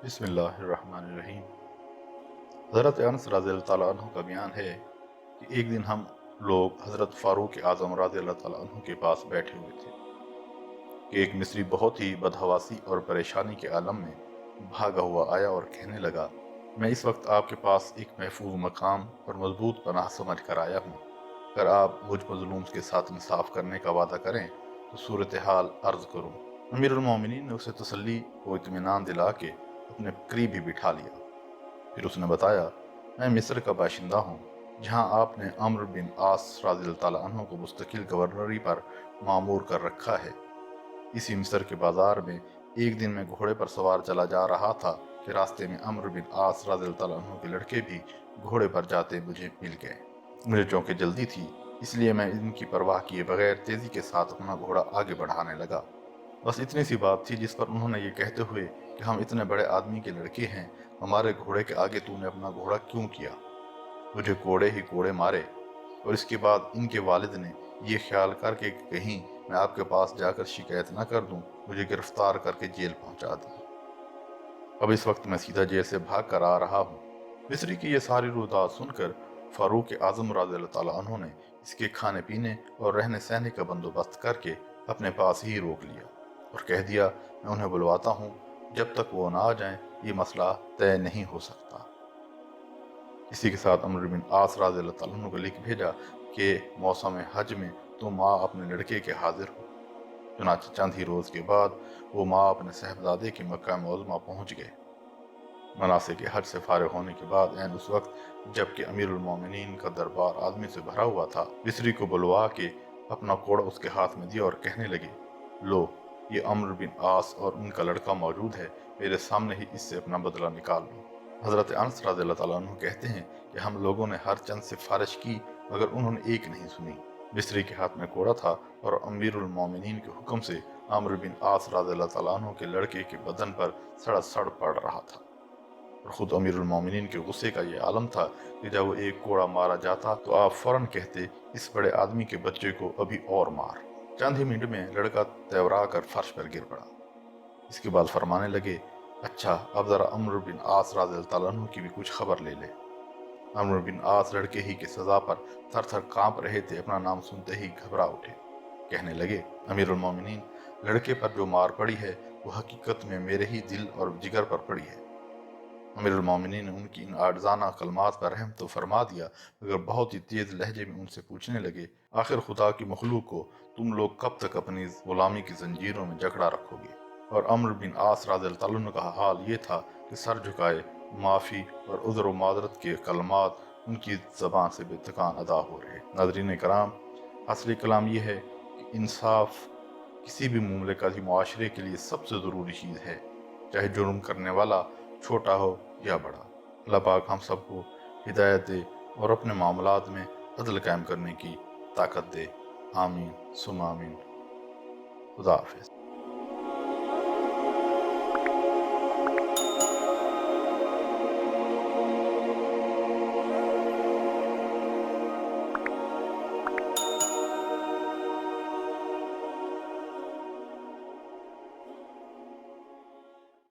بسم اللہ الرحمن الرحیم۔ حضرت انس رضی اللہ تعالیٰ عنہ کا بیان ہے کہ ایک دن ہم لوگ حضرت فاروق اعظم رضی اللہ تعالیٰ عنہ کے پاس بیٹھے ہوئے تھے کہ ایک مصری بہت ہی بدحواسی اور پریشانی کے عالم میں بھاگا ہوا آیا اور کہنے لگا، میں اس وقت آپ کے پاس ایک محفوظ مقام اور مضبوط پناہ سمجھ کر آیا ہوں۔ اگر آپ مجھ مظلوم کے ساتھ انصاف کرنے کا وعدہ کریں تو صورتحال عرض کروں۔ امیر المومنین نے اسے تسلی و اطمینان دلا کے اپنے قریب ہی بٹھا لیا۔ پھر اس نے بتایا، میں مصر کا باشندہ ہوں، جہاں آپ نے عمرو بن عاص رضی اللہ تعالیٰ عنہ کو مستقل گورنری پر معمور کر رکھا ہے۔ اسی مصر کے بازار میں ایک دن میں گھوڑے پر سوار چلا جا رہا تھا کہ راستے میں عمرو بن عاص رضی اللہ تعالیٰ عنہ کے لڑکے بھی گھوڑے پر جاتے مجھے مل گئے۔ مجھے چونکہ جلدی تھی، اس لیے میں ان کی پرواہ کیے بغیر تیزی کے ساتھ اپنا گھوڑا آگے بڑھانے لگا۔ بس اتنی سی بات تھی جس پر انہوں نے یہ کہتے ہوئے کہ ہم اتنے بڑے آدمی کے لڑکے ہیں، ہمارے گھوڑے کے آگے تو نے اپنا گھوڑا کیوں کیا؟ مجھے کوڑے ہی کوڑے مارے، اور اس کے بعد ان کے والد نے یہ خیال کر کے کہ کہیں میں آپ کے پاس جا کر شکایت نہ کر دوں، مجھے گرفتار کر کے جیل پہنچا دی۔ اب اس وقت میں سیدھا جیل سے بھاگ کر آ رہا ہوں۔ مصری کی یہ ساری رویداد سن کر فاروق اعظم رضی اللہ تعالیٰ عنہ نے اس کے کھانے پینے اور رہنے سہنے کا بندوبست کر کے اپنے پاس ہی روک لیا اور کہہ دیا، میں انہیں بلواتا ہوں، جب تک وہ نہ آ جائیں یہ مسئلہ طے نہیں ہو سکتا۔ اسی کے ساتھ عمرو بن عاص رضی اللہ تعالیٰ عنہ کو لکھ بھیجا کہ موسم حج میں تم ماں اپنے لڑکے کے حاضر ہو۔ چنانچہ چند ہی روز کے بعد وہ ماں اپنے صاحبزادے کی مکہ معظمہ پہنچ گئے۔ مناسک حج سے فارغ ہونے کے بعد عین اس وقت جبکہ امیر المومنین کا دربار آدمی سے بھرا ہوا تھا، مصری کو بلوا کے اپنا کوڑا اس کے ہاتھ میں دیا اور کہنے لگے، لو، یہ عمرو بن عاص اور ان کا لڑکا موجود ہے، میرے سامنے ہی اس سے اپنا بدلہ نکال لو۔ حضرت انس رضی اللہ تعالیٰ عنہ کہتے ہیں کہ ہم لوگوں نے ہر چند سے سفارش کی مگر انہوں نے ایک نہیں سنی۔ مصری کے ہاتھ میں کوڑا تھا اور امیر المومنین کے حکم سے عمرو بن عاص رضی اللہ تعالیٰ عنہ کے لڑکے کے بدن پر سڑ سڑ پڑ رہا تھا، اور خود امیر المومنین کے غصے کا یہ عالم تھا کہ جب وہ ایک کوڑا مارا جاتا تو آپ فوراً کہتے، اس بڑے آدمی کے بچے کو ابھی اور مار۔ چند ہی منٹ میں لڑکا تیورا کر فرش پر گر پڑا۔ اس کے بعد فرمانے لگے، اچھا اب ذرا عمرو بن عاص رضی اللہ تعالیٰ عنہ کی بھی کچھ خبر لے لے۔ عمرو بن عاص لڑکے ہی کی سزا پر تھر تھر کانپ رہے تھے، اپنا نام سنتے ہی گھبرا اٹھے۔ کہنے لگے، امیر المومنین، لڑکے پر جو مار پڑی ہے وہ حقیقت میں میرے ہی دل اور جگر پر پڑی ہے۔ امیر المومنین نے ان کی ان عاجزانہ کلمات پر رحم تو فرما دیا مگر بہت ہی تیز لہجے میں ان سے پوچھنے لگے، آخر خدا کی مخلوق کو تم لوگ کب تک اپنی غلامی کی زنجیروں میں جکڑا رکھو گے؟ اور عمرو بن عاص رضی اللہ عنہ کا حال یہ تھا کہ سر جھکائے معافی اور عذر و معذرت کے کلمات ان کی زبان سے بے تکان ادا ہو رہے۔ ناظرین کرام، اصلی کلام یہ ہے کہ انصاف کسی بھی مملکتی معاشرے کے لیے سب سے ضروری چیز ہے، چاہے جرم کرنے والا چھوٹا ہو یا بڑا۔ اللہ پاک ہم سب کو ہدایت دے اور اپنے معاملات میں عدل قائم کرنے کی طاقت دے۔ آمین ثم آمین۔ خدا حافظ۔